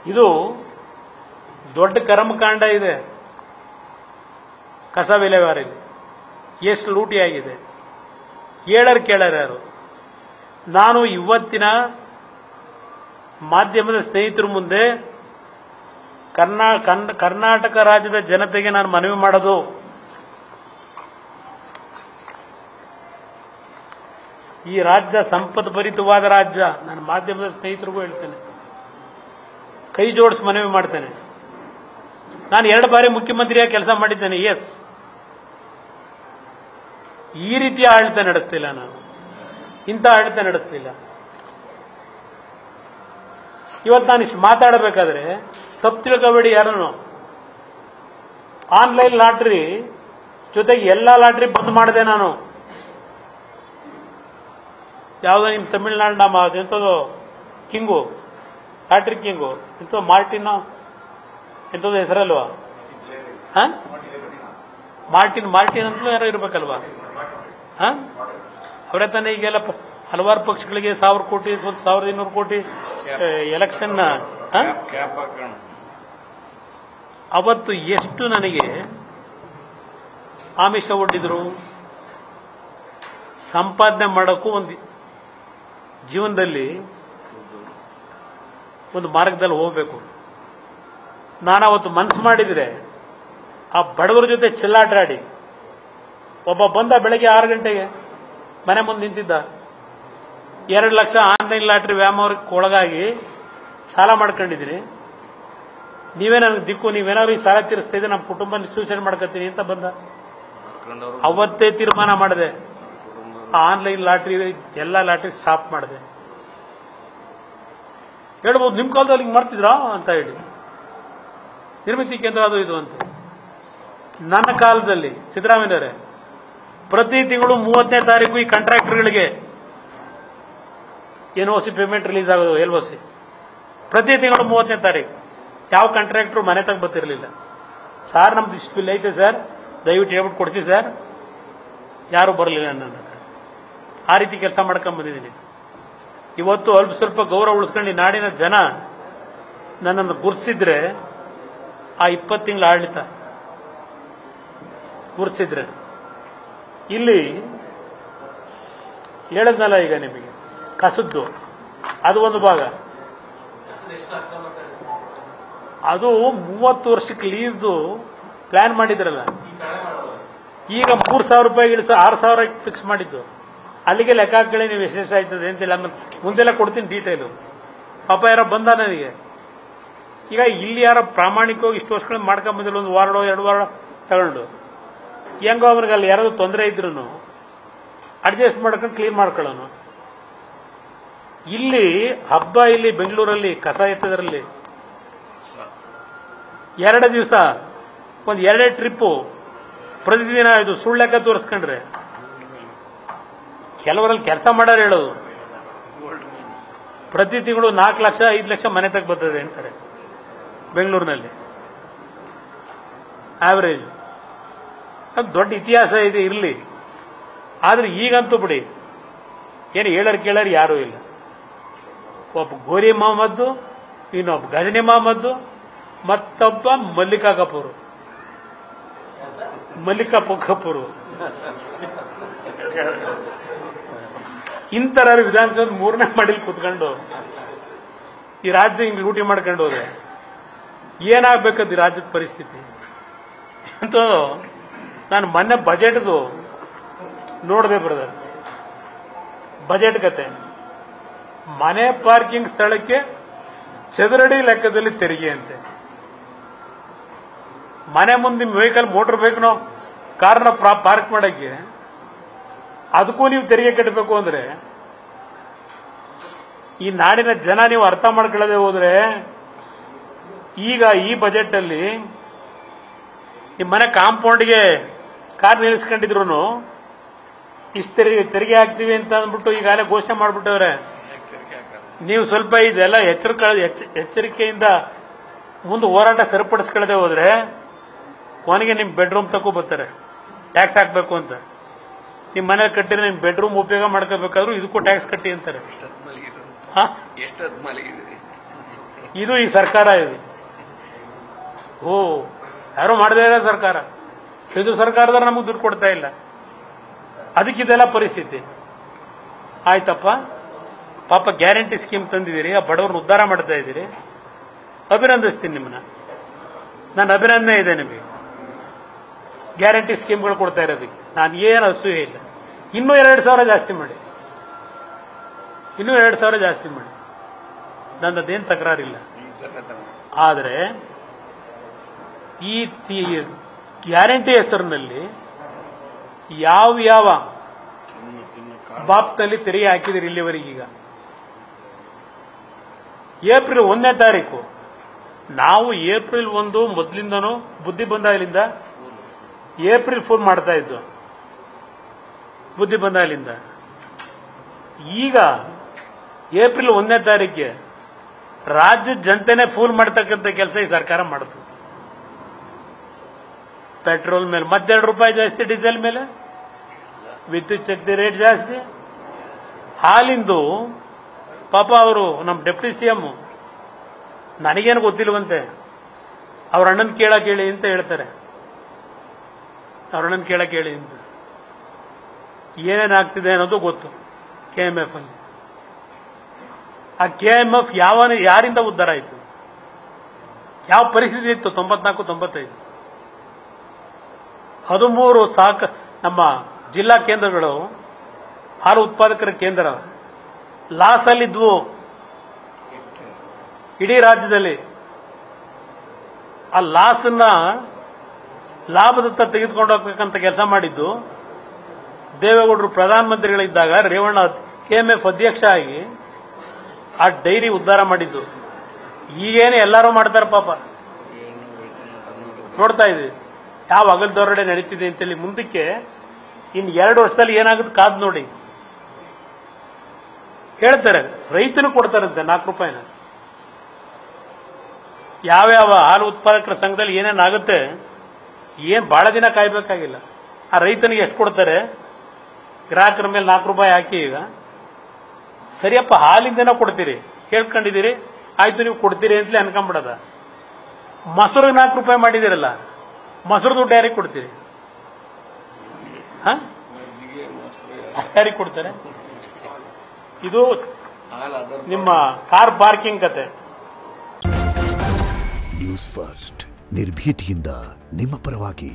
ಇದು ದೊಡ್ಡ ಕರ್ಮಕಾಂಡ ಇದೆ. ಕಸ ವಿಲೇವಾರಿ ಎಷ್ಟು ಲೂಟಿ ಆಗಿದೆ ಕೇಳರ್ ಯಾರು? ನಾನು ಇವತ್ತಿನ ಮಾಧ್ಯಮದ ಸ್ನೇಹಿತರ ಮುಂದೆ ಕರ್ನಾಟಕ ರಾಜ್ಯದ ಜನತೆಗೆ ನಾನು ಮನವಿ ಮಾಡೋದು, ಈ ರಾಜ್ಯ ಸಂಪದ್ಭರಿತವಾದ ರಾಜ್ಯ. ನಾನು ಮಾಧ್ಯಮದ ಸ್ನೇಹಿತರಿಗೂ ಹೇಳ್ತೇನೆ, ಕೈ ಜೋಡಿಸಿ ಮನವಿ ಮಾಡ್ತೇನೆ. ನಾನು 2 ಬಾರಿ ಮುಖ್ಯಮಂತ್ರಿಯಾಗಿ ಕೆಲಸ ಮಾಡಿದ್ದೇನೆ. ಎಸ್, ಈ ರೀತಿಯ ಆಡಳಿತ ನಡೆಸಲಿಲ್ಲ, ನಾನು ಇಂಥ ಆಡಳಿತ ನಡೆಸಲಿಲ್ಲ. ಇವತ್ತು ನಾನು ಇಷ್ಟು ಮಾತಾಡಬೇಕಾದ್ರೆ ತಪ್ಪು ತಿಳ್ಕೋಬೇಡಿ ಯಾರನ್ನು. ಆನ್ಲೈನ್ ಲಾಟ್ರಿ ಜೊತೆಗೆ ಎಲ್ಲಾ ಲಾಟ್ರಿ ಬಂದ್ ಮಾಡಿದೆ ನಾನು. ಯಾವುದೋ ನಿಮ್ಮ ತಮಿಳುನಾಡಿನ ಎಂಥದ್ದು ಕಿಂಗು, ಲಾಟ್ರಿ ಕಿಂಗು, ಎಂಥದ್ದು ಮಾರ್ಟಿನ್, ಎಂಥದ್ದು ಹೆಸರಲ್ವಾ? ಮಾರ್ಟಿನ್ ಅಂತಲೂ ಯಾರೋ ಇರ್ಬೇಕಲ್ವಾ? ಅವರೇ ತಾನೇ ಈಗೆಲ್ಲ ಹಲವಾರು ಪಕ್ಷಗಳಿಗೆ 1000 ಕೋಟಿ 1200 ಕೋಟಿ ಎಲೆಕ್ಷನ್. ಅವತ್ತು ಎಷ್ಟು ನನಗೆ ಆಮಿಷ ಒಡ್ಡಿದ್ರು. ಸಂಪಾದನೆ ಮಾಡೋಕ್ಕೂ ಒಂದು ಜೀವನದಲ್ಲಿ ಒಂದು ಮಾರ್ಗದಲ್ಲಿ ಹೋಗಬೇಕು. ನಾನು ಅವತ್ತು ಮನಸ್ಸು ಮಾಡಿದ್ರೆ ಆ ಬಡವರ ಜೊತೆ ಚೆಲ್ಲಾಟ ಆಡಿ, ಒಬ್ಬ ಬಂದ ಬೆಳಗ್ಗೆ 6 ಗಂಟೆಗೆ ಮನೆ ಮುಂದೆ ನಿಂತಿದ್ದ, 2 ಲಕ್ಷ ಆನ್ಲೈನ್ ಲಾಟ್ರಿ ವ್ಯಾಮೋಹಕ್ಕೆ ಒಳಗಾಗಿ ಸಾಲ ಮಾಡ್ಕೊಂಡಿದ್ದೀನಿ, ನೀವೇ ನನಗೆ ದಿಕ್ಕು, ನೀವೇನಾದ್ರು ಈ ಸಾಲ ತೀರಿಸ್ತಾ ಇದ್ರೆ ನಮ್ಮ ಕುಟುಂಬ ಸೂಸೈಡ್ ಮಾಡ್ಕೊತೀನಿ ಅಂತ ಬಂದ. ಅವತ್ತೇ ತೀರ್ಮಾನ ಮಾಡಿದೆ, ಆನ್ಲೈನ್ ಲಾಟ್ರಿ ಎಲ್ಲ ಲಾಟ್ರಿ ಸ್ಟಾಪ್ ಮಾಡಿದೆ. ಹೇಳ್ಬೋದು ನಿಮ್ ಕಾಲದಲ್ಲಿ ಹಿಂಗೆ ಮಾಡ್ತಿದ್ರಾ ಅಂತ ಹೇಳಿ, ನಿರ್ಮಿತಿ ಕೇಂದ್ರ ಅದು ಇದು ಅಂತ. ನನ್ನ ಕಾಲದಲ್ಲಿ ಸಿದ್ದರಾಮಯ್ಯನವರೇ ಪ್ರತಿ ತಿಂಗಳು 30ನೇ ತಾರೀಕು ಈ ಕಾಂಟ್ರಾಕ್ಟರ್ಗಳಿಗೆ NOC ಪೇಮೆಂಟ್ ರಿಲೀಸ್ ಆಗೋದು. LOC ಪ್ರತಿ ತಿಂಗಳು 30ನೇ ತಾರೀಕು. ಯಾವ ಕಾಂಟ್ರಾಕ್ಟರ್ ಮನೆ ತಗ ಬರ್ತಿರ್ಲಿಲ್ಲ. ಸರ್ ನಮ್ದು ಇಷ್ಟು ಬಿಲ್ ಐತೆ ಸರ್, ದಯವಿಟ್ಟು ಹೇಳ್ಬಿಟ್ಟು ಕೊಡಿಸಿ ಸರ್. ಯಾರು ಬರಲಿಲ್ಲ ನನ್ನ. ಆ ರೀತಿ ಕೆಲಸ ಮಾಡ್ಕೊಂಡ್ ಬಂದಿದ್ದೀನಿ. ಇವತ್ತು ಅಲ್ಪ ಸ್ವಲ್ಪ ಗೌರವ ಉಳಿಸ್ಕೊಂಡು ನಾಡಿನ ಜನ ನನ್ನನ್ನು ಗುರುತಿಸಿದ್ರೆ, ಆ 20 ತಿಂಗಳ ಆಡಳಿತ ಗುರುತಿಸಿದ್ರೆ, ಇಲ್ಲಿ ಹೇಳಿದ್ನಲ್ಲ ಈಗ ನಿಮಗೆ ಕಸದ್ದು ಅದು ಒಂದು ಭಾಗ. ಅದು 30 ವರ್ಷಕ್ಕೆ ಲೀಸ್ದು ಪ್ಲಾನ್ ಮಾಡಿದ್ರಲ್ಲ, ಈಗ 3,000 ರೂಪಾಯಿ ಇಳಿಸ 6,000 ಫಿಕ್ಸ್ ಮಾಡಿದ್ದು. ಅಲ್ಲಿಗೆ ಲೆಕ್ಕ ಹಾಕಿ ನೀವು ಎಷ್ಟೆಷ್ಟು ಆಯ್ತದೆ ಅಂತಿಲ್ಲ, ಮುಂದೆಲ್ಲ ಕೊಡ್ತೀನಿ ಡೀಟೇಲು. ಪಾಪ ಯಾರೋ ಬಂದ ನನಗೆ. ಈಗ ಇಲ್ಲಿ ಯಾರೋ ಪ್ರಾಮಾಣಿಕವಾಗಿ ಇಷ್ಟು ವರ್ಷಗಳಿಂದ ಮಾಡ್ಕೊಂಡ್ ಬಂದಿಲ್ಲ, 1 ವಾರ 2 ವಾರ ತಗೊಂಡು ಹೆಂಗೋ ಅವ್ರಿಗೆ ಅಲ್ಲಿ ಯಾರಾದ್ರು ತೊಂದರೆ ಇದ್ರು ಅಡ್ಜಸ್ಟ್ ಮಾಡ್ಕೊಂಡು ಕ್ಲೀನ್ ಮಾಡ್ಕೊಳ್ಳೋನು. ಇಲ್ಲಿ ಹಬ್ಬ, ಇಲ್ಲಿ ಬೆಂಗಳೂರಲ್ಲಿ ಕಸ ಎತ್ತದ್ರಲ್ಲಿ 2 ದಿವಸ ಒಂದು 2 ಟ್ರಿಪ್ಪು ಪ್ರತಿದಿನ ಇದು ಸುಳ್ಳು ಲೆಕ್ಕ ತೋರಿಸ್ಕೊಂಡ್ರೆ, ಕೆಲವರಲ್ಲಿ ಕೆಲಸ ಮಾಡೋರು ಹೇಳೋದು ಪ್ರತಿ ತಿಂಗಳು 4 ಲಕ್ಷ 5 ಲಕ್ಷ ಮನೆ ತಗ ಬರ್ತದೆ ಅಂತಾರೆ ಬೆಂಗಳೂರಿನಲ್ಲಿ ಆವರೇಜ್. ಅದು ದೊಡ್ಡ ಇತಿಹಾಸ ಇದೆ ಇರಲಿ. ಆದ್ರೆ ಈಗಂತೂ ಬಿಡಿ, ಏನು ಹೇಳರ್ ಕೇಳರ್ ಯಾರೂ ಇಲ್ಲ. ಒಬ್ಬ ಗೋರಿ ಮೊಹಮ್ಮದ್ದು, ಇನ್ನೊಬ್ಬ ಗಜನಿ ಮೊಹಮ್ಮದ್ದು, ಮತ್ತೊಬ್ಬ ಮಲ್ಲಿಕಾ ಕಪೂರ್ ಇಂತರ ವಿಧಾನಸೌಧ 3ನೇ ಮಾಡಿಲ್ ಕೂತ್ಕೊಂಡು ಈ ರಾಜ್ಯ ಹಿಂಗ್ ಲೂಟಿ ಮಾಡ್ಕೊಂಡು ಹೋದ್ರೆ ಏನಾಗಬೇಕದು ಈ ರಾಜ್ಯದ ಪರಿಸ್ಥಿತಿ ಅಂತ. ನಾನು ಮೊನ್ನೆ ಬಜೆಟ್ದು ನೋಡಿದೆ ಬ್ರದರ್. ಬಜೆಟ್ ಕತೆ, ಮನೆ ಪಾರ್ಕಿಂಗ್ ಸ್ಥಳಕ್ಕೆ ಚದರಡಿ ಲೆಕ್ಕದಲ್ಲಿ ತೆರಿಗೆ ಅಂತೆ. ಮನೆ ಮುಂದೆ ನಿಮ್ಮ ವೆಹಿಕಲ್, ಮೋಟರ್ ವೆಹಿಕಲ್, ಕಾರ್ನ ಪಾರ್ಕ್ ಮಾಡಕ್ಕೆ ಅದಕ್ಕೂ ನೀವು ತೆರಿಗೆ ಕಟ್ಟಬೇಕು ಅಂದ್ರೆ, ಈ ನಾಡಿನ ಜನ ನೀವು ಅರ್ಥ ಮಾಡ್ಕೊಳ್ಳದೆ ಹೋದ್ರೆ, ಈಗ ಈ ಬಜೆಟ್ ಅಲ್ಲಿ ನಿಮ್ಮ ಮನೆ ಕಾಂಪೌಂಡ್ಗೆ ಕಾರ್ ನಿಲ್ಲಿಸ್ಕೊಂಡಿದ್ರು ಇಷ್ಟು ತೆರಿಗೆ ಹಾಕ್ತೀವಿ ಅಂತ ಅಂದ್ಬಿಟ್ಟು ಈಗಾಗಲೇ ಘೋಷಣೆ ಮಾಡ್ಬಿಟ್ಟವ್ರೆ. ನೀವು ಸ್ವಲ್ಪ ಇದೆಲ್ಲ ಎಚ್ಚರಿಕೆಯಿಂದ ಮುಂದೆ ಹೋರಾಟ ಸರಿಪಡಿಸ್ಕೊಳ್ಳದೆ ಹೋದ್ರೆ ಕೊನೆಗೆ ನಿಮ್ ಬೆಡ್ರೂಮ್ ತಕೋ ಬರ್ತಾರೆ ಟ್ಯಾಕ್ಸ್ ಹಾಕ್ಬೇಕು ಅಂತ. ನಿಮ್ ಮನೇಲಿ ಕಟ್ಟಿದ್ರೆ ನಿಮ್ ಬೆಡ್ರೂಮ್ ಉಪಯೋಗ ಮಾಡ್ಕೋಬೇಕಾದ್ರೂ ಇದಕ್ಕೂ ಟ್ಯಾಕ್ಸ್ ಕಟ್ಟಿ ಅಂತಾರೆ. ಇದು ಈ ಸರ್ಕಾರ ಇದು. ಓ, ಯಾರು ಮಾಡದೇ ಇರೋ ಸರ್ಕಾರ ಇದು. ಸರ್ಕಾರದವ್ರು ನಮಗೆ ದುಡ್ಡು ಕೊಡ್ತಾ ಇಲ್ಲ, ಅದಕ್ಕಿದೆಲ್ಲ ಪರಿಸ್ಥಿತಿ. ಆಯ್ತಪ್ಪ, ಪಾಪ ಗ್ಯಾರಂಟಿ ಸ್ಕೀಮ್ ತಂದಿದ್ದೀರಿ, ಆ ಬಡವ್ರನ್ನ ಉದ್ಧಾರ ಮಾಡ್ತಾ ಇದ್ದೀರಿ, ಅಭಿನಂದಿಸ್ತೀನಿ ನಿಮ್ಮನ್ನ. ನನ್ನ ಅಭಿನಂದನೆ ಇದೆ ನಿಮಗೆ ಗ್ಯಾರಂಟಿ ಸ್ಕೀಮ್ಗಳು ಕೊಡ್ತಾ ಇರೋದಕ್ಕೆ. ನಾನು ಏನು ಅಸೂಯೆ ಇಲ್ಲ. ಇನ್ನೂ 2,000 ಜಾಸ್ತಿ ಮಾಡಿ, ಇನ್ನೂ 2,000 ಜಾಸ್ತಿ ಮಾಡಿ, ನನ್ನದೇನು ತಕರಾರಿಲ್ಲ. ಆದರೆ ಈ ಗ್ಯಾರಂಟಿ ಹೆಸರಿನಲ್ಲಿ ಯಾವ ಬಾಪ್ನಲ್ಲಿ ತೆರಿಗೆ ಹಾಕಿದಿರಿ ಇಲ್ಲಿವರೆಗೀಗ? ಏಪ್ರಿಲ್ 1ನೇ ತಾರೀಕು ನಾವು ಏಪ್ರಿಲ್ 1 ಮೊದಲಿಂದನೂ ಬುದ್ಧಿ ಬಂದಾಗಲಿಂದ ಏಪ್ರಿಲ್ ಫೂಲ್ ಮಾಡ್ತಾ ಇದ್ದು, ಬುದ್ಧಿ ಬಂದಾಗಲಿಂದ. ಈಗ ಏಪ್ರಿಲ್ 1ನೇ ತಾರೀಕಿಗೆ ರಾಜ್ಯದ ಜನತೆನೇ ಫೂಲ್ ಮಾಡ್ತಕ್ಕಂಥ ಕೆಲಸ ಈ ಸರ್ಕಾರ ಮಾಡುತ್ತೆ. ಪೆಟ್ರೋಲ್ ಮೇಲೆ ಮತ್ತೆ 2 ರೂಪಾಯಿ ಜಾಸ್ತಿ, ಡೀಸೆಲ್ ಮೇಲೆ, ವಿದ್ಯುತ್ ಶಕ್ತಿ ರೇಟ್ ಜಾಸ್ತಿ. ಹಾಲಿಂದು ಪಾಪ ಅವರು ನಮ್ಮ ಡೆಪ್ಯೂಟಿ ಸಿಎಂ ನನಗೇನು ಗೊತ್ತಿಲ್ವಂತೆ, ಅವ್ರ ಅಣ್ಣನ ಕೇಳಿ ಅಂತ ಹೇಳ್ತಾರೆ. ಅವ್ರ ಅಣ್ಣನ ಕೇಳಿ ಅಂತ ಏನೇನಾಗ್ತಿದೆ ಅನ್ನೋದು ಗೊತ್ತು. KMF ಅಲ್ಲಿ ಆ KMF ಯಾರಿಂದ ಉದ್ಧಾರ ಆಯಿತು? ಯಾವ ಪರಿಸ್ಥಿತಿ ಇತ್ತು? 94-95 13 ನಮ್ಮ ಜಿಲ್ಲಾ ಕೇಂದ್ರಗಳು, ಹಾಲು ಉತ್ಪಾದಕರ ಕೇಂದ್ರ ಲಾಸ್ ಅಲ್ಲಿದ್ವು ಇಡೀ ರಾಜ್ಯದಲ್ಲಿ. ಆ ಲಾಸನ್ನ ಲಾಭದತ್ತ ತೆಗೆದುಕೊಂಡು ಹೋಗ್ಬೇಕಂತ ಕೆಲಸ ಮಾಡಿದ್ದು ದೇವೇಗೌಡರು ಪ್ರಧಾನಮಂತ್ರಿಗಳಿದ್ದಾಗ. ರೇವಣ್ಣ KMF ಅಧ್ಯಕ್ಷ ಆಗಿ ಆ ಡೈರಿ ಉದ್ಧಾರ ಮಾಡಿದ್ದು. ಈಗೇನು ಎಲ್ಲರೂ ಮಾಡ್ತಾರೆ ಪಾಪ, ನೋಡ್ತಾ ಇದ್ವಿ ಯಾವ ಅಗಲದೊರಡೆ ನಡೀತಿದೆ ಅಂತೇಳಿ. ಮುಂದಕ್ಕೆ ಇನ್ನು 2 ವರ್ಷದಲ್ಲಿ ಏನಾಗುತ್ತೆ ಕಾದ್ ನೋಡಿ. ಹೇಳ್ತಾರೆ ರೈತನು ಕೊಡ್ತಾರಂತೆ 4 ರೂಪಾಯಿನ. ಯಾವ್ಯಾವ ಹಾಲು ಉತ್ಪಾದಕರ ಸಂಘದಲ್ಲಿ ಏನೇನಾಗುತ್ತೆ, ಏನ್ ಬಹಳ ದಿನ ಕಾಯ್ಬೇಕಾಗಿಲ್ಲ. ಆ ರೈತನಿಗೆ ಎಷ್ಟು ಕೊಡ್ತಾರೆ? ಗ್ರಾಹಕರ ಮೇಲೆ 4 ರೂಪಾಯಿ ಹಾಕಿ. ಈಗ ಸರಿಯಪ್ಪ, ಹಾಲಿಂದನೂ ಕೊಡ್ತೀರಿ, ಕೇಳ್ಕೊಂಡಿದ್ದೀರಿ, ಆಯ್ತು ನೀವು ಕೊಡ್ತೀರಿ ಅಂತಲೇ ಅನ್ಕೊಂಡ್ಬಿಡದ. ಮೊಸರು 4 ರೂಪಾಯಿ ಮಾಡಿದಿರಲ್ಲ, ಮೊಸರು ದುಡ್ಡು ಯಾರಿಗೆ ಕೊಡ್ತೀರಿ? ಯಾರಿಗೆ ಕೊಡ್ತಾರೆ? ಇದು ನಿಮ್ಮ ಕಾರ್ ಪಾರ್ಕಿಂಗ್ ಕತೆ. ನ್ಯೂಸ್ ಫಸ್ಟ್ ನಿರ್ಭೀತಿಯಿಂದ ನಿಮ್ಮ ಪರವಾಗಿ.